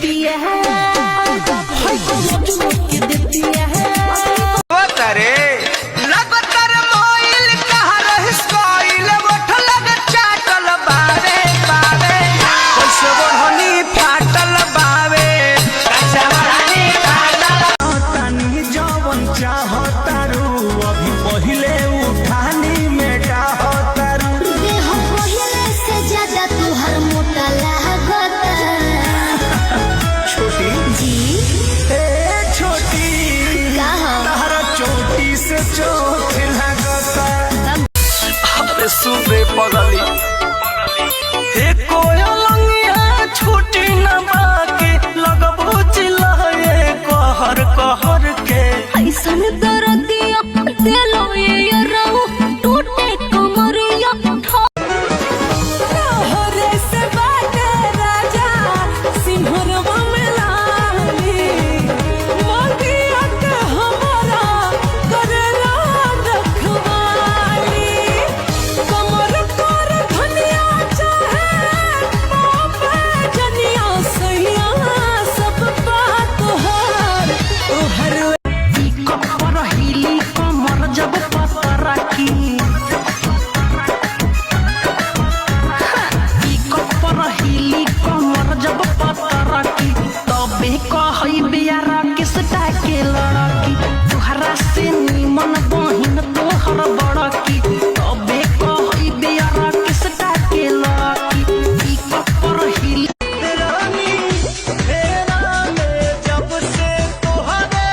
देती है के देती है सुबह पगली हे कोयलंगिया छुट्टी न बाके लगबो चिल्लाए कहर कहर के ऐसन दर्दिया दिलो ये रहू टूटे कमरिया हरे से बाटे राजा सिंहरवा में लाली मोतिया के हमारा करेला रखवाली कमर पर धनिया चाहे बापे जनिया सैया सब बात हर ओहर कमर हिली कमर जब पतरा की कमर हिली कमर जब पतरा की तबे कहई बियारा किसटा के लड़की तुहरा से निमन बहिन तोहर बड़की तबे कहई बियारा किसटा के लड़की कमर हिली जब से तोहरे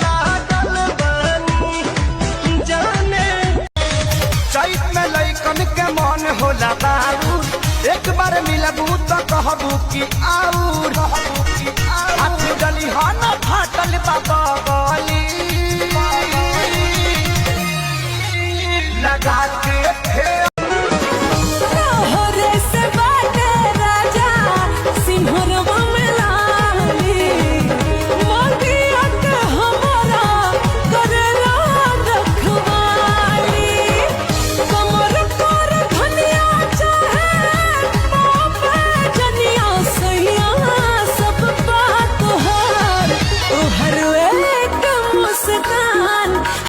लागल बानी जाने चैत में लइकन के मन होला बाबू एक बार मिलबू तो कहबू कि आऊर